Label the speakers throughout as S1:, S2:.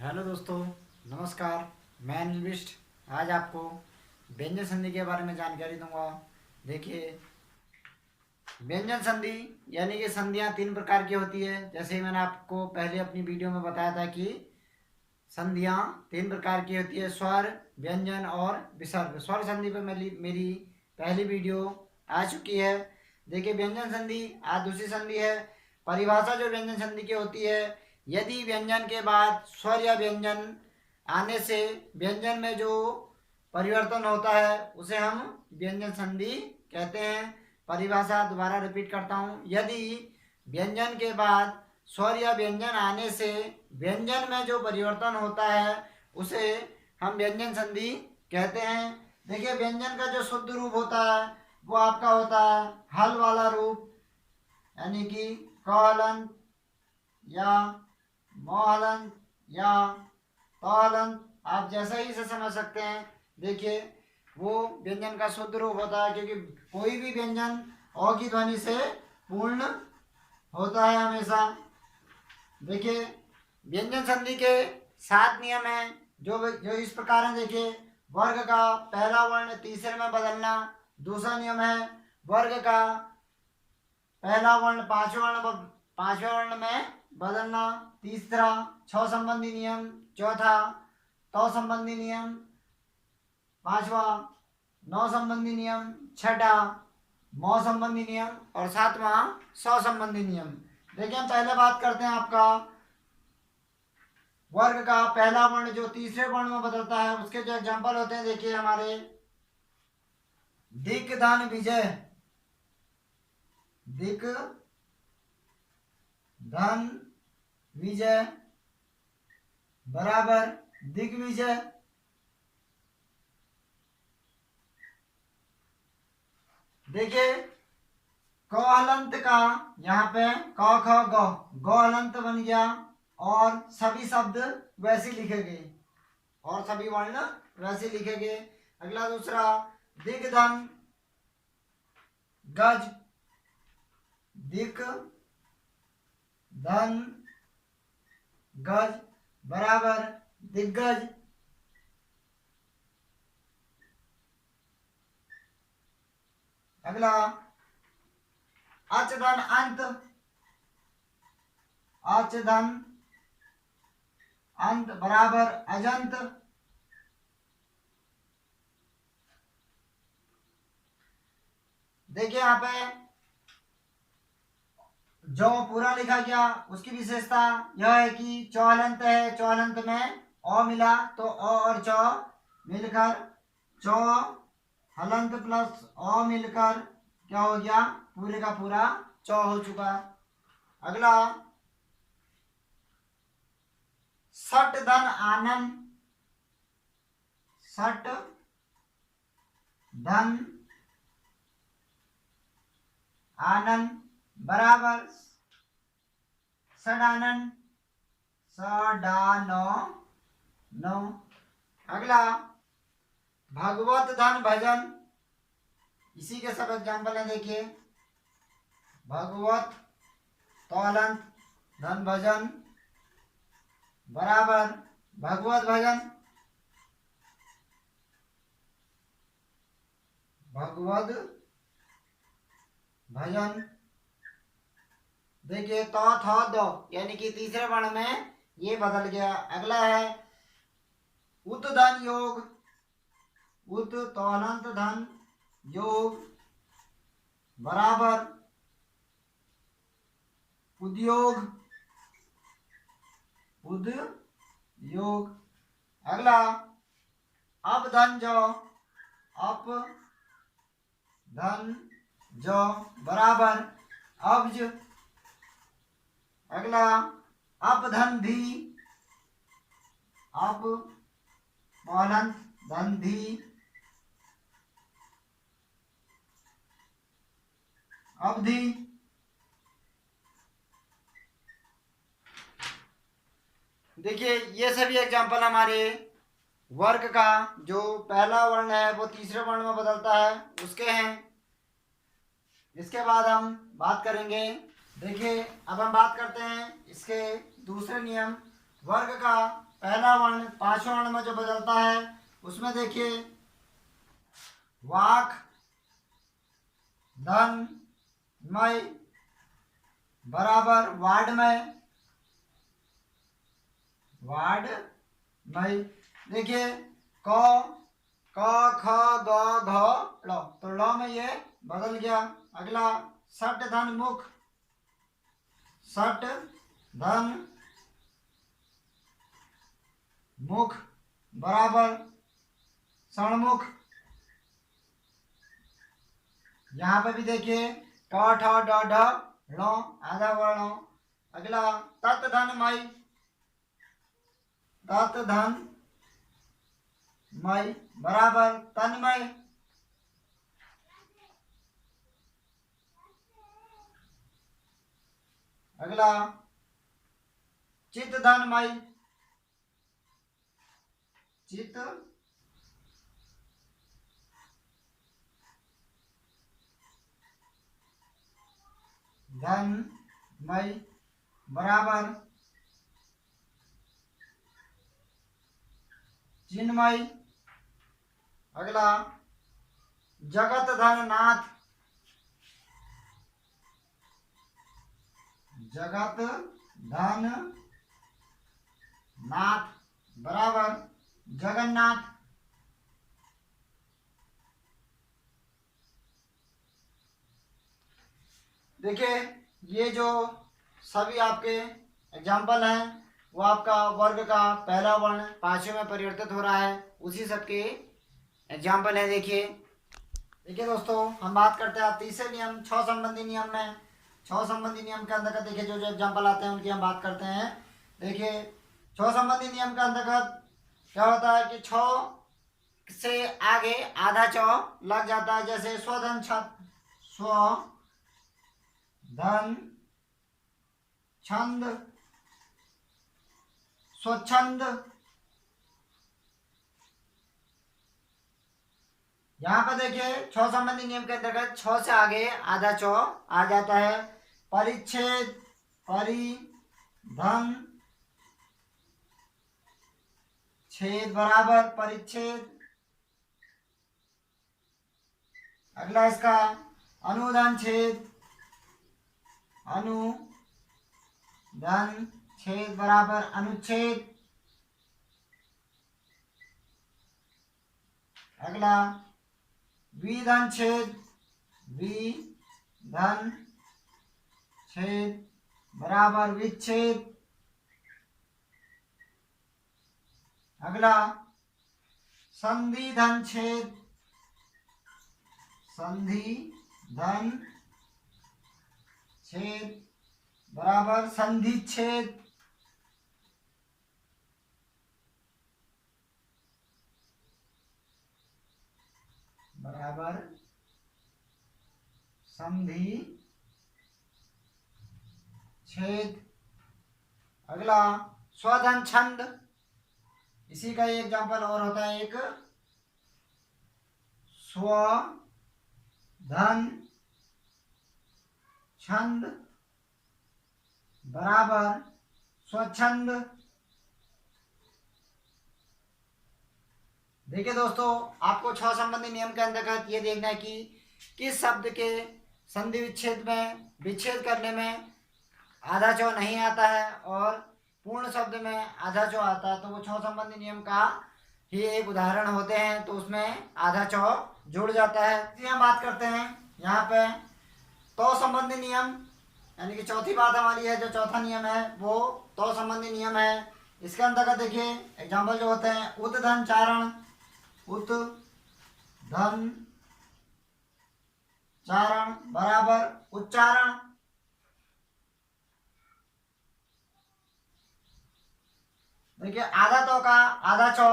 S1: Hello दोस्तों, नमस्कार। मैं अनिल बिष्ट आज आपको व्यंजन संधि के बारे में जानकारी दूंगा। देखिए, व्यंजन संधि यानी कि संधियाँ तीन प्रकार की होती है। जैसे मैंने आपको पहले अपनी वीडियो में बताया था कि संधियाँ तीन प्रकार की होती है: स्वर, व्यंजन और विसर्ग। स्वर संधि पर मेरी पहली वीडियो आ चुकी है। देखिए, व्यंजन संधि आज दूसरी संधि है। परिभाषा जो व्यंजन संधि की होती है, यदि व्यंजन के बाद स्वर या व्यंजन आने से व्यंजन में जो परिवर्तन होता है उसे हम व्यंजन संधि कहते हैं। परिभाषा दोबारा रिपीट करता हूँ। यदि व्यंजन के बाद स्वर या व्यंजन आने से व्यंजन में जो परिवर्तन होता है उसे हम व्यंजन संधि कहते हैं। देखिए, व्यंजन का जो शुद्ध रूप होता है वो आपका होता है हल वाला रूप, यानी कि क हलंत या म हलंत या त हलंत। आप जैसा ही इसे समझ सकते हैं। देखिए, वो व्यंजन का शुद्ध रूप होता है, क्योंकि कोई भी व्यंजन अ की ध्वनि से पूर्ण होता है हमेशा। देखिए, व्यंजन संधि के 7 नियम हैं जो जो इस प्रकार हैं। देखिए, वर्ग का पहला वर्ण तीसरे में बदलना। दूसरा नियम है वर्ग का पहला वर्ण पांचवें वर्ण में बदलना। तीसरा छ संबंधी नियम। चौथा तो संबंधी नियम। पांचवा नौ संबंधी नियम। छठा मौ संबंधी नियम और सातवां सौ संबंधी नियम। देखिए, हम पहले बात करते हैं आपका वर्ग का पहला वर्ण जो तीसरे वर्ण में बदलता है, उसके जो एग्जांपल होते हैं। देखिए, हमारे दिक धन विजय, दिक धन विजय बराबर दिग्विजय। देखिए, क हलंत का यहाँ पे क ख ग ग हलंत बन गया और सभी शब्द वैसे लिखे गए और सभी वर्ण वैसे लिखे गए। अगला दूसरा दिग्धन गज, दिक धन गज बराबर दिग्गज। अगला अच धन अंत, अच धन अंत बराबर अजंत। देखिए, यहाँ पे जो पूरा लिखा गया उसकी विशेषता यह है कि चौहलंत है। चौहलंत में अ मिला तो अ और च मिलकर चौ हलंत प्लस अ मिलकर क्या हो गया, पूरे का पूरा चौ हो चुका। अगला सट धन आनंद, सट धन आनंद बराबर सडानन, सडानो नो। अगला भगवत धन भजन, इसी के सब एग्जाम्पल है। देखिए, भगवत तौलंत धन भजन बराबर भगवत भजन, भगवत भजन। देखिए, तो थ दो यानी कि तीसरे वर्ण में ये बदल गया। अगला है उत धन योग, उत तौलंत धन योग बराबर उद्योग, उद्योग। अगला अप धन जो, अप धन जो बराबर अब्ज। अगला अप धन धी, अप मौलंत धन धी अवधि। देखिए, ये सभी एग्जाम्पल हमारे वर्ग का जो पहला वर्ण है वो तीसरे वर्ण में बदलता है उसके हैं। इसके बाद हम बात करेंगे। देखिए, अब हम बात करते हैं इसके दूसरे नियम वर्ग का पहला वर्ण पांचवें वर्ण में जो बदलता है उसमें देखिए वाक, धन, मय बराबर वाड्मय, वाड्मय। देखिए क, क ख ग घ ड़, तो ड़ में ये बदल गया। अगला सट धन मुख, सट धन मुख बराबर सणमुख। यहाँ पे भी देखिए ट ठ ड ढ ण आधा वर्ण। अगला तत् धन मय, तत् धन मय बराबर तन्मय। अगला चित धन मय, चित धन मय बराबर चिन्मय। अगला जगत धन नाथ, जगत धन नाथ बराबर जगन्नाथ। देखिए ये जो सभी आपके एग्जाम्पल हैं वो आपका वर्ग का पहला वर्ण पांचवें में परिवर्तित हो रहा है, उसी सब के एग्जाम्पल है। देखिए देखिए दोस्तों, हम बात करते हैं तीसरे नियम छह संबंधी नियम में। छह संबंधी नियम के अंतर्गत देखिए जो जो एग्जाम्पल आते हैं उनकी हम बात करते हैं। देखिए छह संबंधी नियम के अंतर्गत क्या होता है कि छह से आगे आधा चौ लग जाता है। जैसे स्वधन स्व धन छंद स्वच्छंद। यहाँ पर देखिए छह संबंधी नियम के अंतर्गत छह से आगे आधा चौ आ जाता है। परिच्छेद, परिधन छेद बराबर परिच्छेद। अगला इसका अनुधन छेद, अनुधन छेद बराबर अनुच्छेद। अगला विधन छेद, विधन छेद बराबर विच्छेद। अगला संधि धन छेद, संधि धन छेद बराबर संधि छेद। बराबर संधि छेद। अगला स्वधन छंद, इसी का एग्जाम्पल और होता है एक स्व धन छंद बराबर स्वच्छंद। देखिए दोस्तों, आपको छह संबंधी नियम के अंतर्गत ये देखना है कि किस शब्द के संधि विच्छेद में विच्छेद करने में आधा चौ नहीं आता है और पूर्ण शब्द में आधा चौ आता है, तो वो छह संबंधी नियम का ही एक उदाहरण होते हैं, तो उसमें आधा चौ जुड़ जाता है। इसी हम बात करते हैं यहाँ पे तो संबंधी नियम, यानी कि चौथी बात हमारी है। जो चौथा नियम है वो तो संबंधी नियम है। इसके अंतर्गत देखिए एग्जाम्पल जो होते हैं उद्धन चारण, उद्धन चारण बराबर उच्चारण। देखिए आधा तो का आधा चौ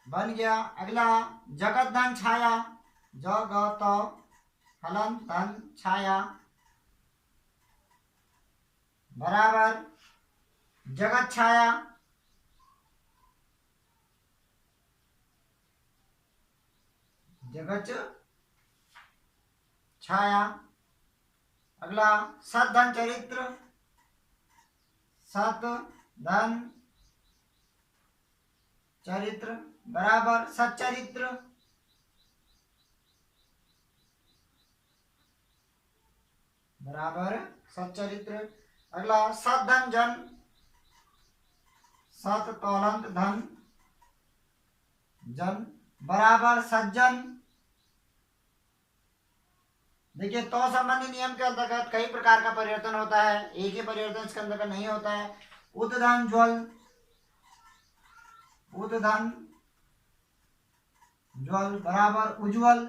S1: बन गया। अगला जगत धन छाया, जगत हलन धन छाया बराबर जगत छाया। जगत छाया। अगला सत धन चरित्र, सत धन चरित्र बराबर सच्चरित्र। बराबर सच्चरित्र। अगला सत धन जन, सत तौलंत धन जन बराबर सज्जन। देखिए तो संबंधी नियम के अंतर्गत कई प्रकार का परिवर्तन होता है, एक ही परिवर्तन इसके अंतर्गत नहीं होता है। उद्धन ज्वल, उद्धन ज्वल बराबर उज्ज्वल।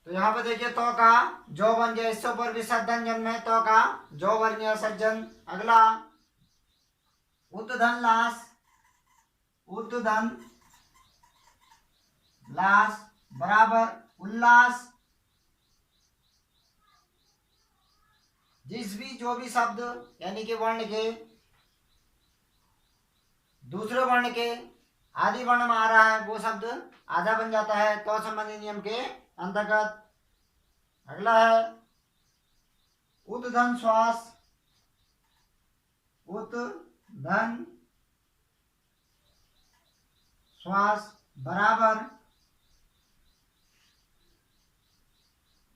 S1: तो यहाँ पे देखिए तो का जो बन गया, इससे ऊपर भी सज्जन जन में तो का जो बन गया सज्जन। अगला उद्धन लास, उद्धन लास बराबर उल्लास। जिस भी जो भी शब्द यानी कि वर्ण के दूसरे वर्ण के आदि वर्ण में आ रहा है वो शब्द आधा बन जाता है तो संबंधी नियम के अंतर्गत। अगला है उद्धन श्वास, उद्धन श्वास बराबर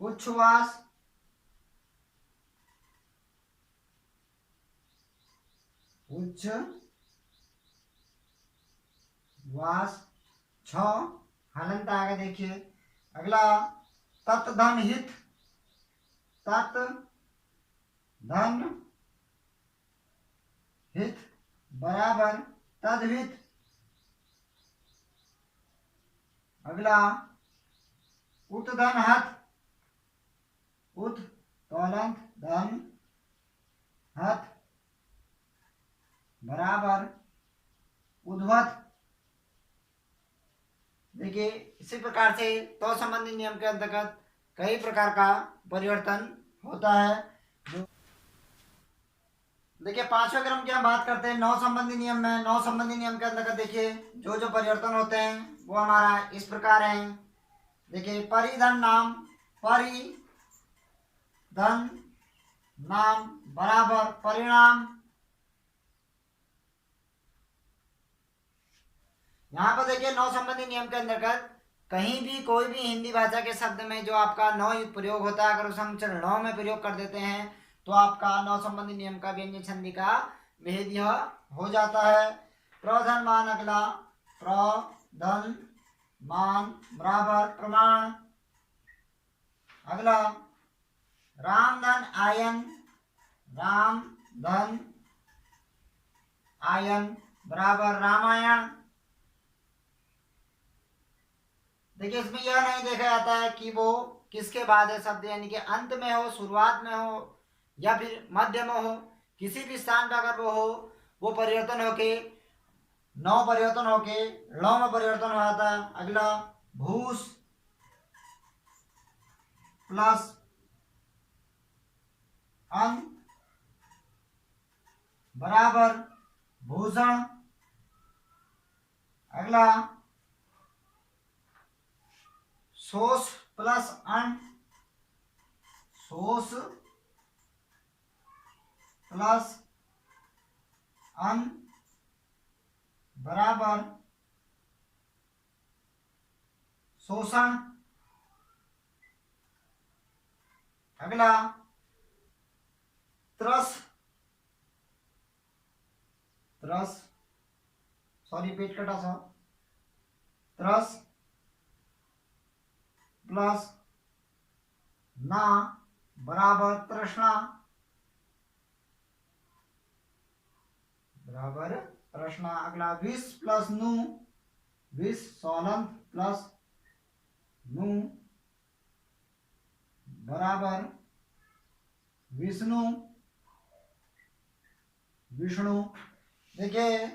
S1: उच्छ्वास। उच्छ्वास छ हलंत आगे देखिए। अगला तत् धन हित, तत् धन हित बराबर तद्हित। अगला उत धन हत, उत तौलंत धन हत बराबर उद्वत। देखिए इसी प्रकार से तो संबंधी नियम के अंतर्गत कई प्रकार का परिवर्तन होता है। देखिए पांचवें क्रम की हम बात करते हैं नौ संबंधी नियम में। नौ संबंधी नियम के अंतर्गत देखिए जो जो परिवर्तन होते हैं वो हमारा इस प्रकार है। देखिए परिधन नाम, परिधन नाम बराबर परिणाम। यहाँ पर देखिए नौ संबंधी नियम के अंतर्गत कहीं भी कोई भी हिंदी भाषा के शब्द में जो आपका नौ युक्त प्रयोग होता है, अगर उसे हम चरणों में प्रयोग कर देते हैं तो आपका नौ संबंधी नियम का व्यंजन संधि का भेद यह हो जाता है। प्रधन मान, अगला प्रधन मान बराबर प्रमाण। अगला राम धन आयन, राम धन आयन बराबर रामायण। देखिए इसमें यह नहीं देखा जाता है कि वो किसके बाद है शब्द, यानी कि अंत में हो, शुरुआत में हो या फिर मध्य में हो, किसी भी स्थान पर अगर वो हो वो परिवर्तन होके नौ परिवर्तन होके ण में परिवर्तन हो जाता है। अगला भूस प्लस अन बराबर भूषण। अगला सोस प्लस अन, सोस प्लस अन बराबर शोषण। अगला त्रस, त्रस सॉरी पेट कटा सा, त्रस प्लस ना बराबर तृष्णा, बराबर तृष्णा। अगला विष प्लस नु, विष सोलंत प्लस नु बराबर विष्णु, विष्णु। देखिए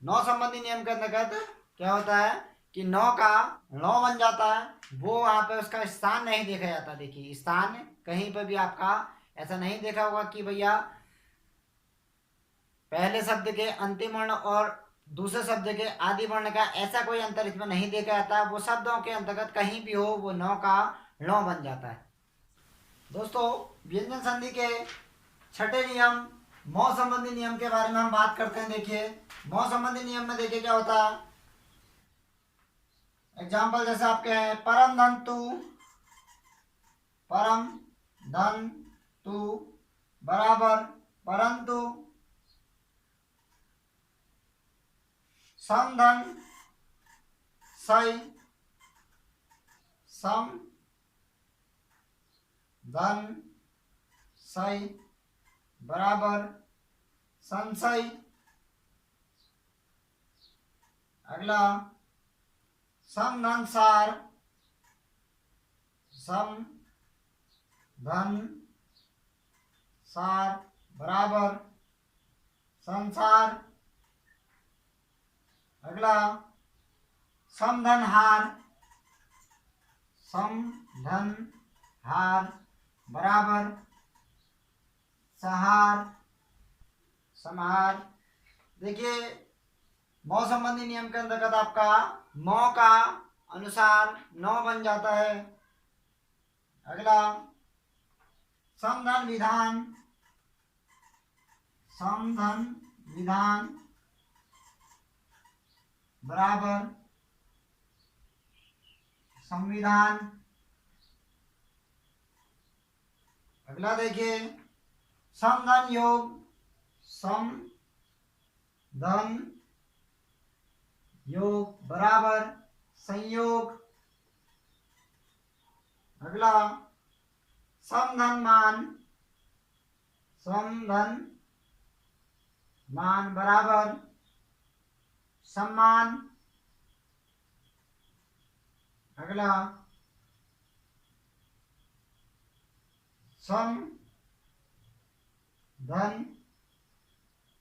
S1: नौ संबंधी नियम के अंतर्गत क्या होता है कि नौ का नौ बन जाता है, वो वहां पे उसका स्थान नहीं देखा जाता। देखिए स्थान कहीं पर भी आपका ऐसा नहीं देखा होगा कि भैया पहले शब्द के अंतिम वर्ण और दूसरे शब्द के आदि वर्ण का ऐसा कोई अंतर इसमें नहीं देखा जाता। वो शब्दों के अंतर्गत कहीं भी हो वो नौ का ण बन जाता है। दोस्तों व्यंजन संधि के छठे नियम मौ संबंधी नियम के बारे में हम बात करते हैं। देखिए मौ संबंधी नियम में देखिए क्या होता है। एग्जाम्पल जैसे आपके हैं परम धन तु बराबर परंतु, समधन सही सम धन सही बराबर संशय। अगला समधन सार सम धन सार बराबर संसार। अगला समधन हार बराबर संहार। देखिए मौ संबंधी नियम के अंतर्गत आपका मौ का अनुसार नौ बन जाता है। अगला समधन विधान बराबर संविधान। अगला देखिए समधन योग बराबर संयोग। अगला समधन मान बराबर सम्मान। अगला समधन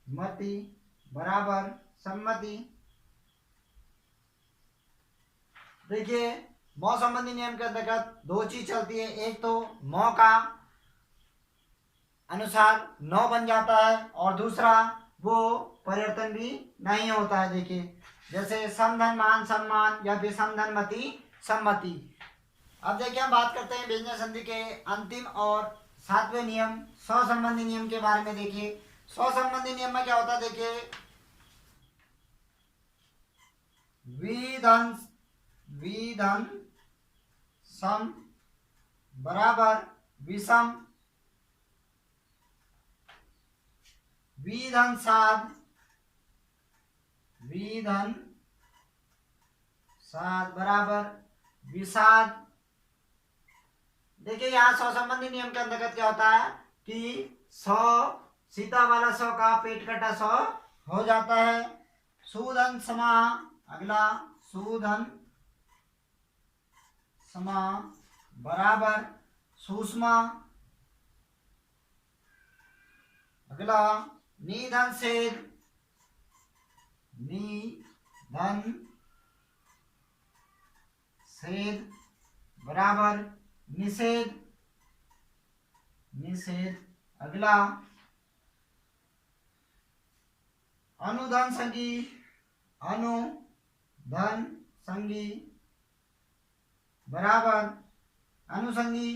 S1: मति बराबर सम्मति। देखिए मौ संबंधी नियम के अंतर्गत दो चीज चलती है। एक तो मौ का अनुसार नौ बन जाता है और दूसरा वो परिवर्तन भी नहीं होता है। देखिए जैसे समधन मान सम्मान या फिर समधन मति सम्मति। अब देखिए हम बात करते हैं व्यंजन संधि के अंतिम और सातवें नियम स्व संबंधी नियम के बारे में। देखिए स्व संबंधी नियम में क्या होता है। देखिए विधन सम बराबर विषम। विधन साध बराबर विषाद। देखिए यहाँ स्व संबंधी नियम के अंतर्गत क्या होता है कि सीता वाला सौ का पेट कटा सौ हो जाता है। सूधन समा। अगला सूधन समा बराबर सुषमा। अगला निधन सेध बराबर निषेध। अगला अनुधन संगी बराबर अनुसंगी।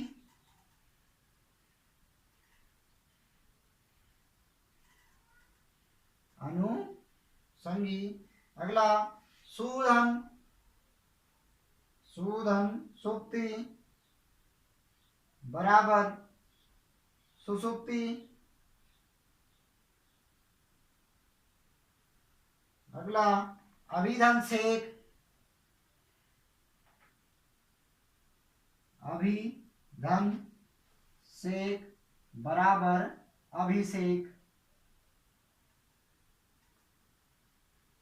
S1: अगला सूधन सुक्ति बराबर सुसुप्ति। अगला अभिधन सेक बराबर अभिषेक।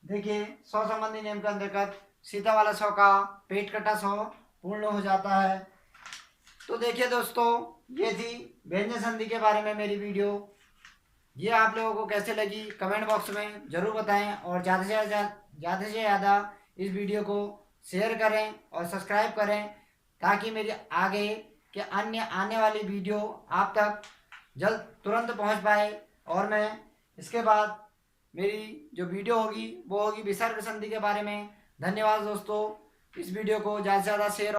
S1: देखिए स्व संबंधी नियम के अंतर्गत सीता वाला सौ का पेट कटा सौ पूर्ण हो जाता है। तो देखिए दोस्तों ये थी व्यंजन संधि के बारे में मेरी वीडियो। ये आप लोगों को कैसे लगी कमेंट बॉक्स में ज़रूर बताएं और ज़्यादा से ज़्यादा इस वीडियो को शेयर करें और सब्सक्राइब करें ताकि मेरी आगे के अन्य आने वाली वीडियो आप तक तुरंत पहुंच पाए। और मैं इसके बाद मेरी जो वीडियो होगी वो होगी विसर्ग संधि के बारे में। धन्यवाद दोस्तों। इस वीडियो को ज़्यादा से ज़्यादा शेयर